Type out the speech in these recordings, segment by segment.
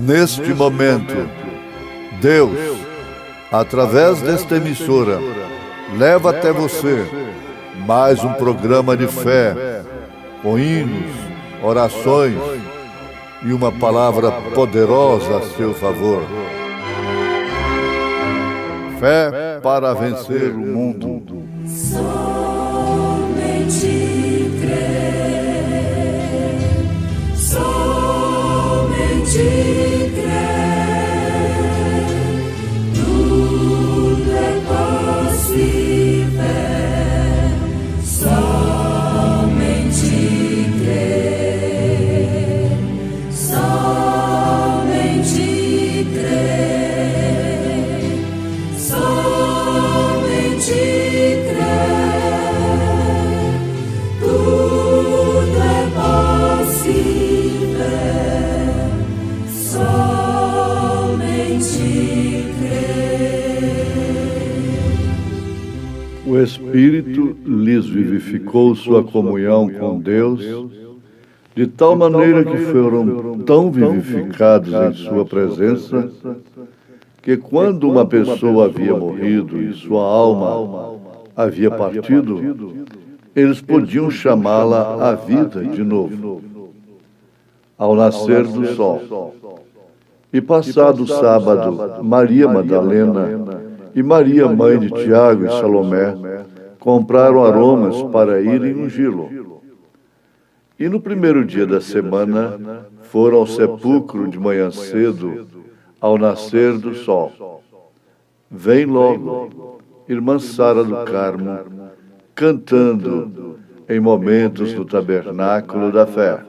Neste momento, Deus, através desta emissora, leva até você mais um programa de fé, com hinos, orações e uma palavra poderosa a seu favor. Fé para vencer o mundo. Somente crer, somente crer, tudo é possível. Somente crer, somente crer, somente crer, tudo é possível. Somente crer. O Espírito lhes vivificou sua comunhão com Deus, de tal maneira que foram tão vivificados em sua presença, que quando uma pessoa havia morrido e sua alma havia partido, eles podiam chamá-la à vida de novo, ao nascer do sol. E passado o sábado, Maria Madalena e Maria, mãe de Tiago e Salomé, compraram aromas para irem ungí-lo. E no primeiro dia da semana, foram ao sepulcro de manhã cedo, ao nascer do sol. Vem logo, irmã Sara do Carmo, cantando em momentos do tabernáculo da fé.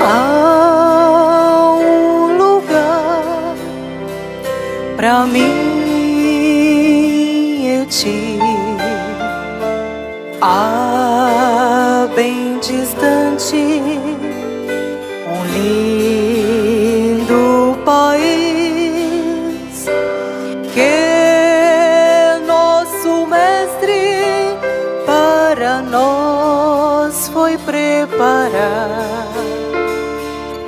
Há um lugar pra mim, eu te bem distante, um lindo país que nosso mestre para nós foi preparar.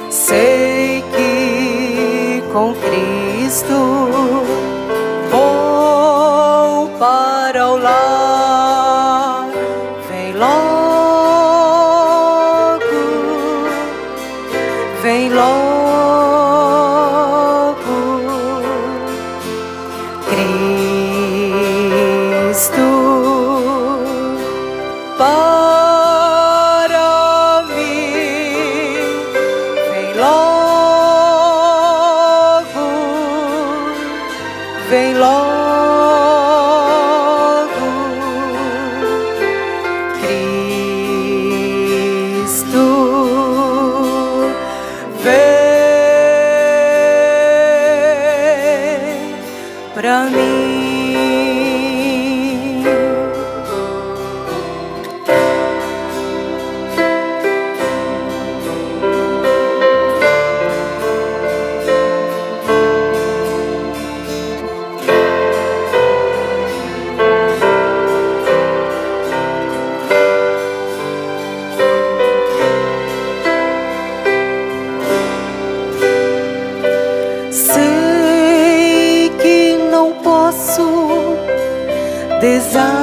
Sei que com Cristo vou para o lar. Vem logo, vem logo, Cristo para mim. Vem logo, vem logo, Cristo vem pra mim. Sei que não posso desanimar,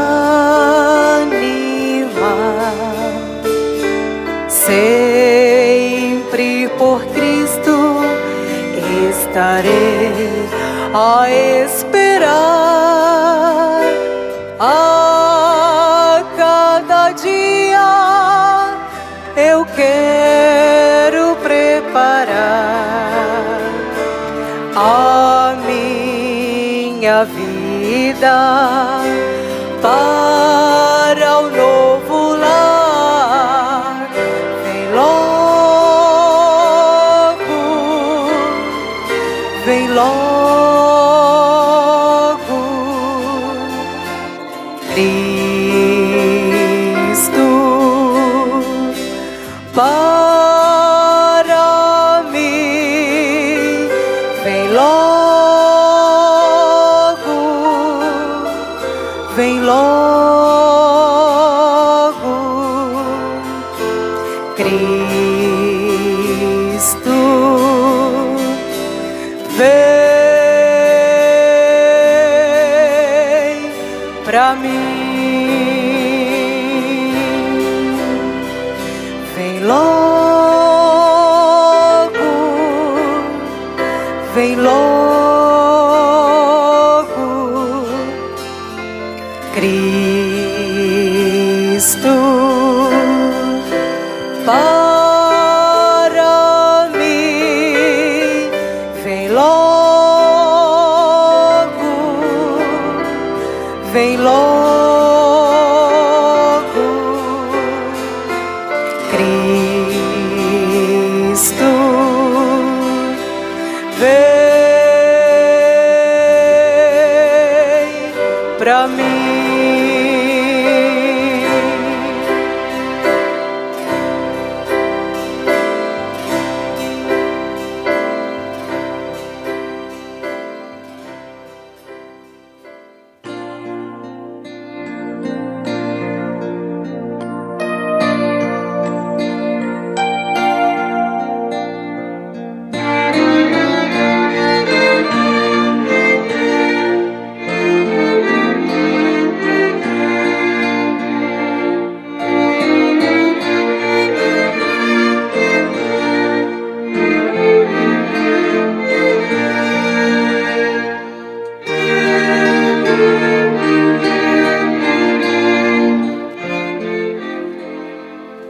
sempre por Cristo estarei a esperar. A cada dia eu quero preparar a minha vida para o novo lar. Vem logo, vem logo, Cristo para mim. Vem logo, vem logo, Cristo, vem pra mim. Vem logo, vem logo, Cristo, para mim. Vem logo, vem logo, Cristo, vem pra mim.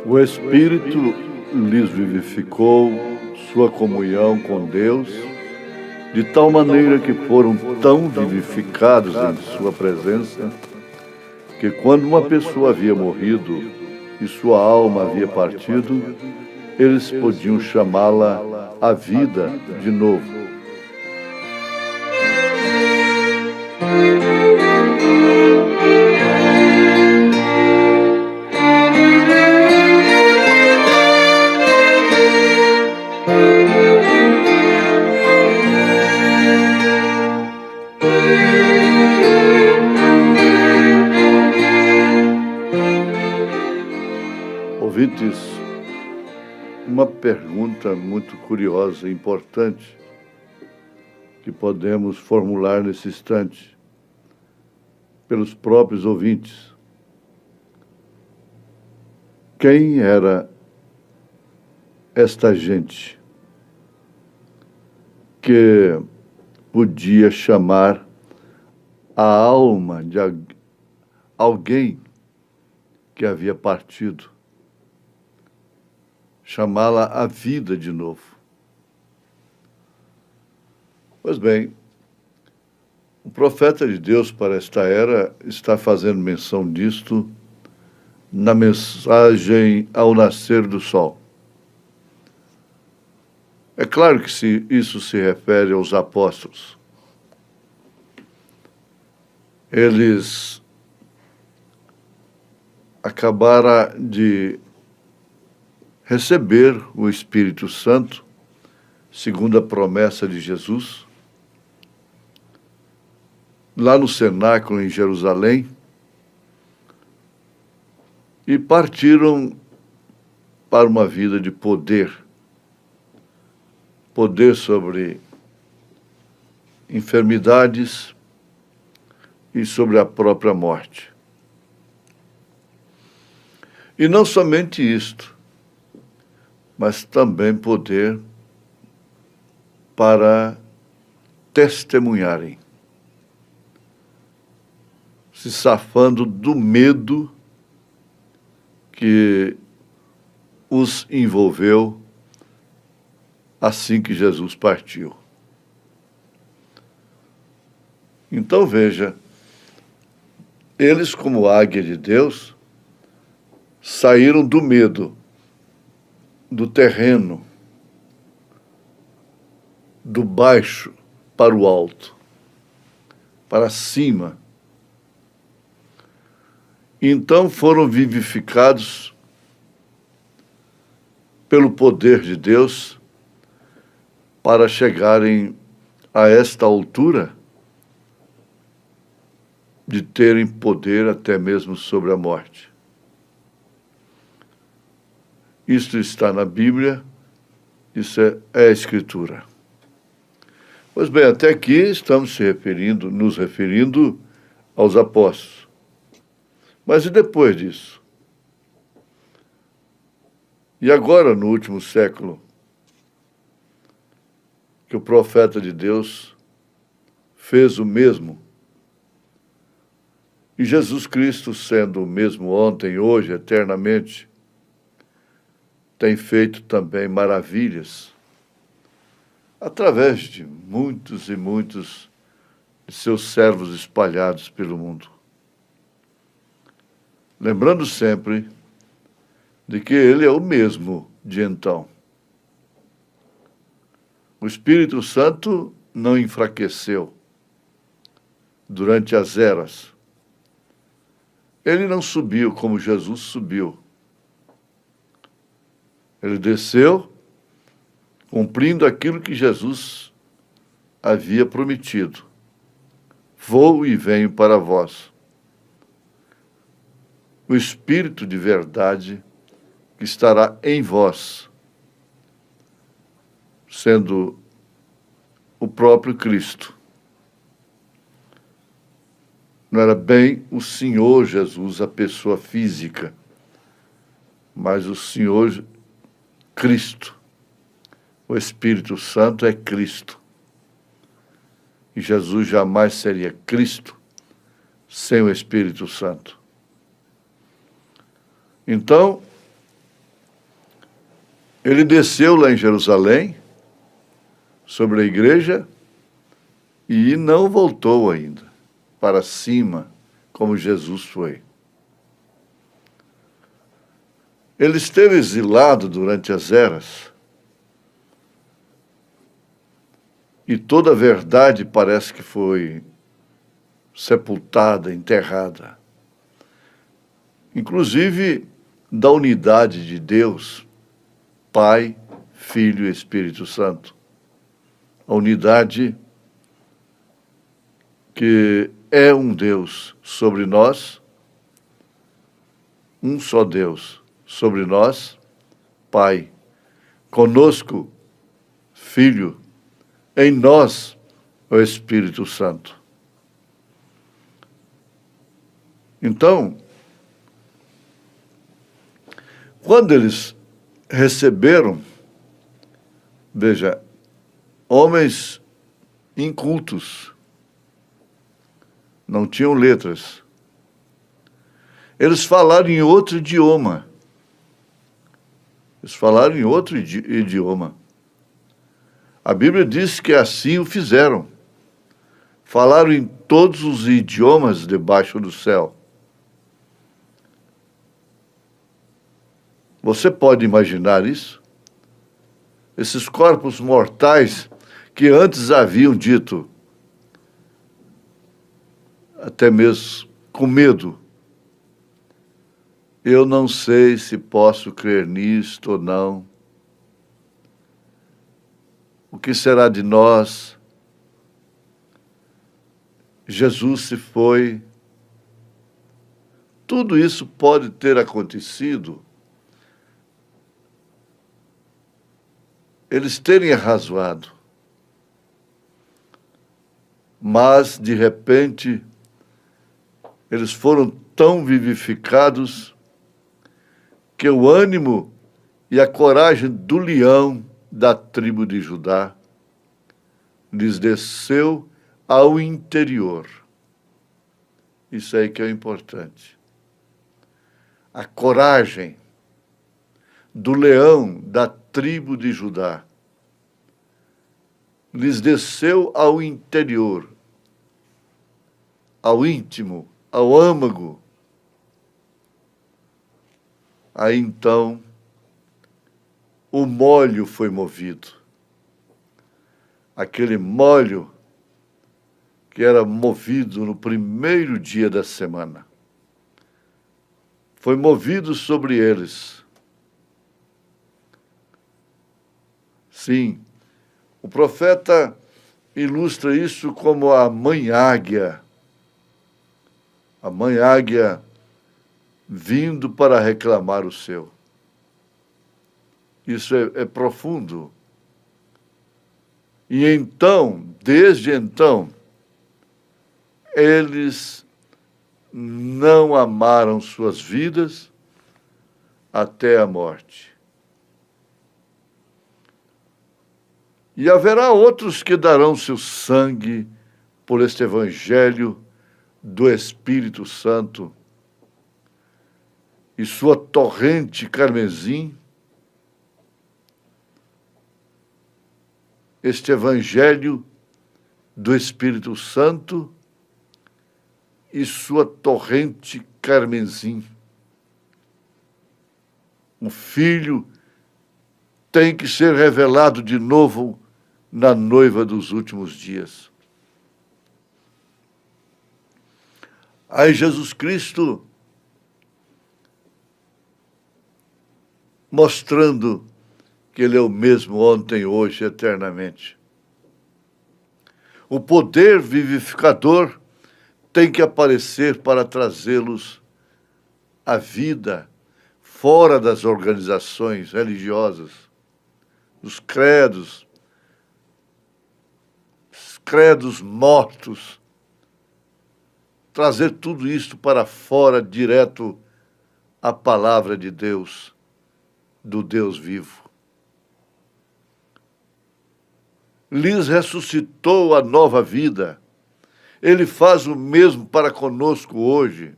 O Espírito lhes vivificou sua comunhão com Deus, de tal maneira que foram tão vivificados em sua presença, que quando uma pessoa havia morrido e sua alma havia partido, eles podiam chamá-la à vida de novo. Ouvintes, uma pergunta muito curiosa e importante que podemos formular nesse instante pelos próprios ouvintes. Quem era esta gente que podia chamar a alma de alguém que havia partido, chamá-la à vida de novo? Pois bem, o profeta de Deus para esta era está fazendo menção disto na mensagem ao nascer do sol. É claro que isso se refere aos apóstolos. Eles acabaram de receber o Espírito Santo, segundo a promessa de Jesus, lá no cenáculo em Jerusalém, e partiram para uma vida de poder sobre enfermidades e sobre a própria morte. E não somente isto, mas também poder para testemunharem, se safando do medo que os envolveu assim que Jesus partiu. Então veja, eles, como águia de Deus, saíram do medo, do terreno, do baixo para o alto, para cima. Então foram vivificados pelo poder de Deus, para chegarem a esta altura de terem poder até mesmo sobre a morte. Isto está na Bíblia, isso é a Escritura. Pois bem, até aqui estamos nos referindo aos apóstolos. Mas e depois disso? E agora, no último século, que o profeta de Deus fez o mesmo. E Jesus Cristo, sendo o mesmo ontem, hoje, eternamente, tem feito também maravilhas através de muitos e muitos de seus servos espalhados pelo mundo. Lembrando sempre de que Ele é o mesmo de então. O Espírito Santo não enfraqueceu durante as eras. Ele não subiu como Jesus subiu. Ele desceu cumprindo aquilo que Jesus havia prometido. Vou e venho para vós. O Espírito de verdade que estará em vós, sendo o próprio Cristo. Não era bem o Senhor Jesus, a pessoa física, mas o Senhor Cristo. O Espírito Santo é Cristo. E Jesus jamais seria Cristo sem o Espírito Santo. Então, ele desceu lá em Jerusalém, sobre a igreja, e não voltou ainda para cima, como Jesus foi. Ele esteve exilado durante as eras, e toda a verdade parece que foi sepultada, enterrada. Inclusive da unidade de Deus, Pai, Filho e Espírito Santo. A unidade que é um Deus sobre nós, um só Deus sobre nós, Pai, conosco, Filho, em nós, o Espírito Santo. Então, quando eles receberam, veja, homens incultos, não tinham letras, eles falaram em outro idioma. Eles falaram em outro idioma. A Bíblia diz que assim o fizeram. Falaram em todos os idiomas debaixo do céu. Você pode imaginar isso? Esses corpos mortais que antes haviam dito, até mesmo com medo, eu não sei se posso crer nisto ou não. O que será de nós? Jesus se foi. Tudo isso pode ter acontecido. Eles terem arrazoado. Mas, de repente, eles foram tão vivificados que o ânimo e a coragem do leão da tribo de Judá lhes desceu ao interior. Isso aí que é importante. A coragem do leão da tribo de Judá lhes desceu ao interior, ao íntimo, ao âmago. Aí então o molho foi movido. Aquele molho que era movido no primeiro dia da semana. Foi movido sobre eles. Sim, o profeta ilustra isso como a mãe águia. A mãe águia vindo para reclamar o seu. Isso é profundo. E então, desde então, eles não amaram suas vidas até a morte. E haverá outros que darão seu sangue por este evangelho do Espírito Santo e sua torrente carmesim, este evangelho do Espírito Santo e sua torrente carmesim. O Filho tem que ser revelado de novo na noiva dos últimos dias. Aí Jesus Cristo mostrando que Ele é o mesmo ontem, hoje, eternamente. O poder vivificador tem que aparecer para trazê-los à vida fora das organizações religiosas, dos credos mortos, trazer tudo isto para fora, direto à palavra de Deus, do Deus vivo. Lhes ressuscitou a nova vida. Ele faz o mesmo para conosco hoje,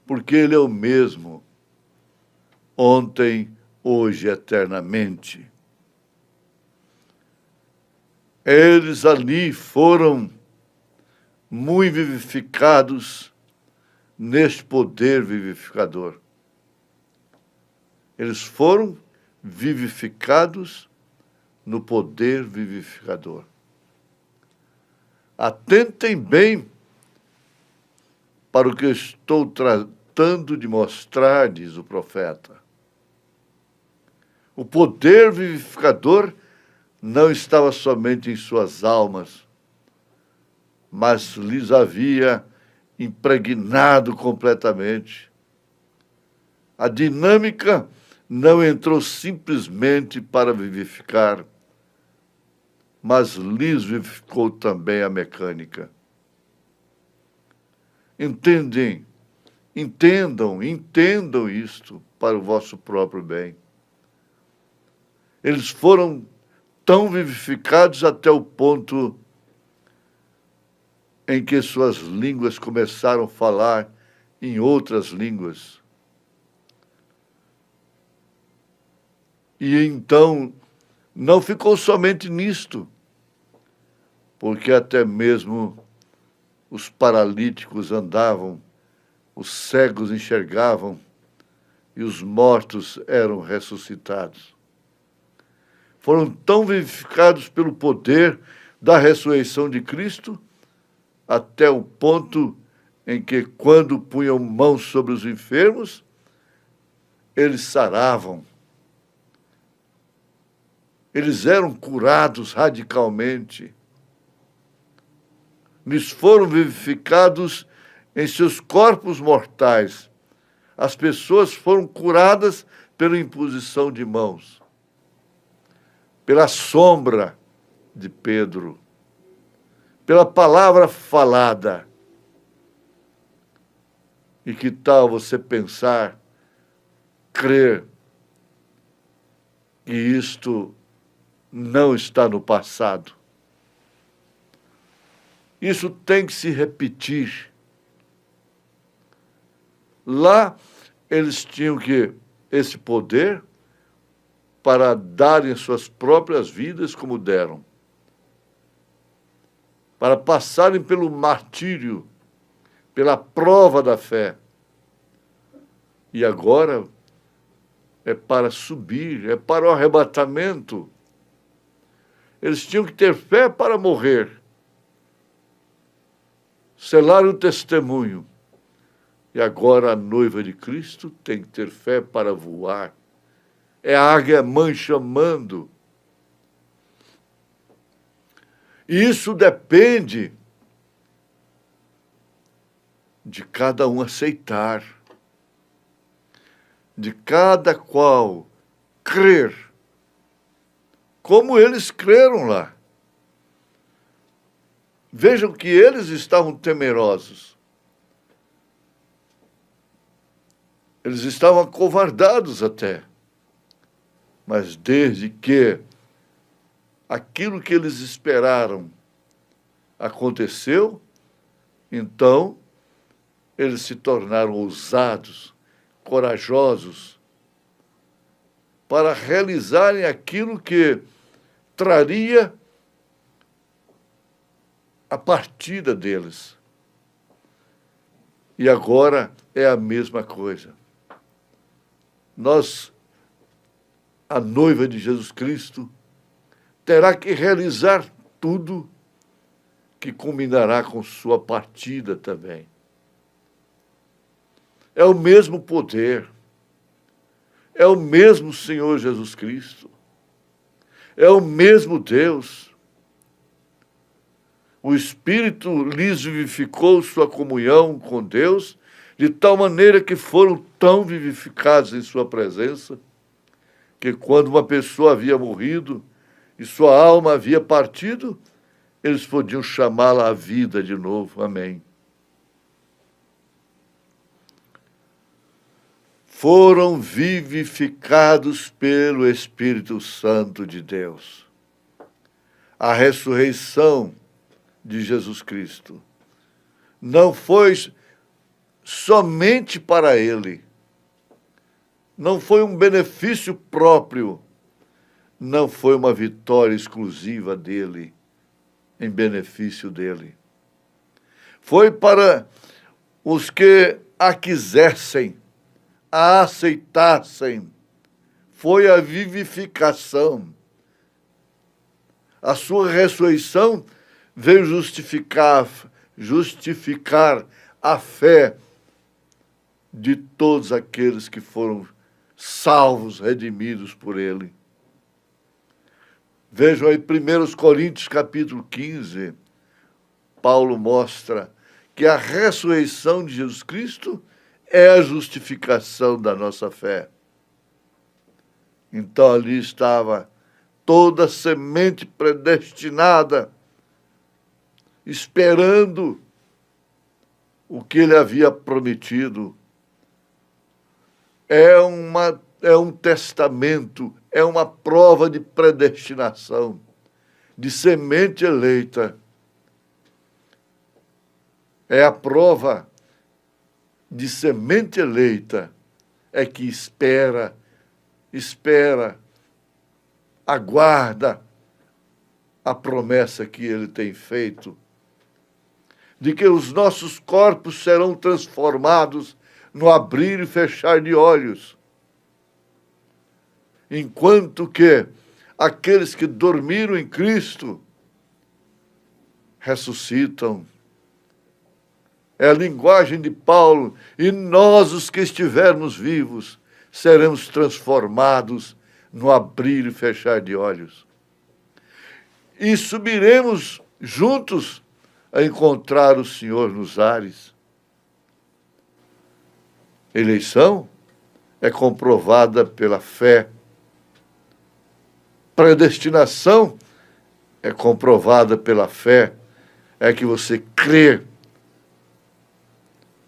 porque Ele é o mesmo, ontem, hoje, eternamente. Eles ali foram muito vivificados neste poder vivificador. Eles foram vivificados no poder vivificador. Atentem bem para o que eu estou tratando de mostrar, diz o profeta. O poder vivificador não estava somente em suas almas, mas lhes havia impregnado completamente. A dinâmica não entrou simplesmente para vivificar, mas lhes vivificou também a mecânica. Entendam isto para o vosso próprio bem. Eles foram tão vivificados até o ponto em que suas línguas começaram a falar em outras línguas. E então não ficou somente nisto, porque até mesmo os paralíticos andavam, os cegos enxergavam e os mortos eram ressuscitados. Foram tão vivificados pelo poder da ressurreição de Cristo, até o ponto em que, quando punham mãos sobre os enfermos, eles saravam. Eles eram curados radicalmente. Lhes foram vivificados em seus corpos mortais. As pessoas foram curadas pela imposição de mãos, pela sombra de Pedro, pela palavra falada. E que tal você pensar, crer que isto não está no passado? Isso tem que se repetir. Lá eles tinham esse poder para darem suas próprias vidas como deram, para passarem pelo martírio, pela prova da fé. E agora é para subir, é para o arrebatamento. Eles tinham que ter fé para morrer, selar o testemunho. E agora a noiva de Cristo tem que ter fé para voar. é a águia mãe chamando. E isso depende de cada um aceitar, de cada qual crer, como eles creram lá. Vejam que eles estavam temerosos. Eles estavam acovardados até. Mas desde que aquilo que eles esperaram aconteceu, então eles se tornaram ousados, corajosos, para realizarem aquilo que traria a partida deles. E agora é a mesma coisa. Nós, a noiva de Jesus Cristo, terá que realizar tudo que culminará com sua partida também. É o mesmo poder, é o mesmo Senhor Jesus Cristo, é o mesmo Deus. O Espírito lhes vivificou sua comunhão com Deus, de tal maneira que foram tão vivificados em sua presença, que quando uma pessoa havia morrido e sua alma havia partido, eles podiam chamá-la à vida de novo. Amém. Foram vivificados pelo Espírito Santo de Deus. A ressurreição de Jesus Cristo não foi somente para ele, não foi um benefício próprio, não foi uma vitória exclusiva dele, em benefício dele. Foi para os que a quisessem, a aceitassem. Foi a vivificação. A sua ressurreição veio justificar a fé de todos aqueles que foram salvos, redimidos por ele. Vejam aí 1 Coríntios capítulo 15, Paulo mostra que a ressurreição de Jesus Cristo é a justificação da nossa fé. Então ali estava toda a semente predestinada, esperando o que ele havia prometido. É um testamento, é uma prova de predestinação, de semente eleita. É a prova de semente eleita, é que espera, aguarda a promessa que ele tem feito, de que os nossos corpos serão transformados no abrir e fechar de olhos, enquanto que aqueles que dormiram em Cristo ressuscitam. É a linguagem de Paulo, e nós, os que estivermos vivos, seremos transformados no abrir e fechar de olhos. E subiremos juntos a encontrar o Senhor nos ares. Eleição é comprovada pela fé. Predestinação é comprovada pela fé. É que você crê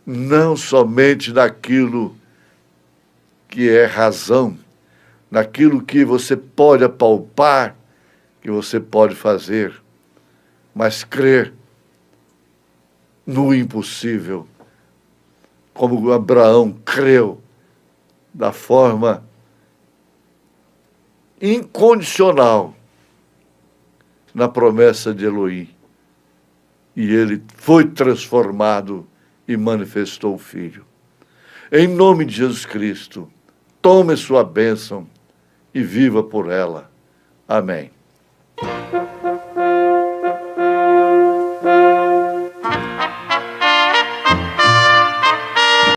não somente naquilo que é razão, naquilo que você pode apalpar, que você pode fazer, mas crer no impossível, como Abraão creu, da forma incondicional na promessa de Elohim. E ele foi transformado e manifestou o Filho. Em nome de Jesus Cristo, tome sua bênção e viva por ela. Amém.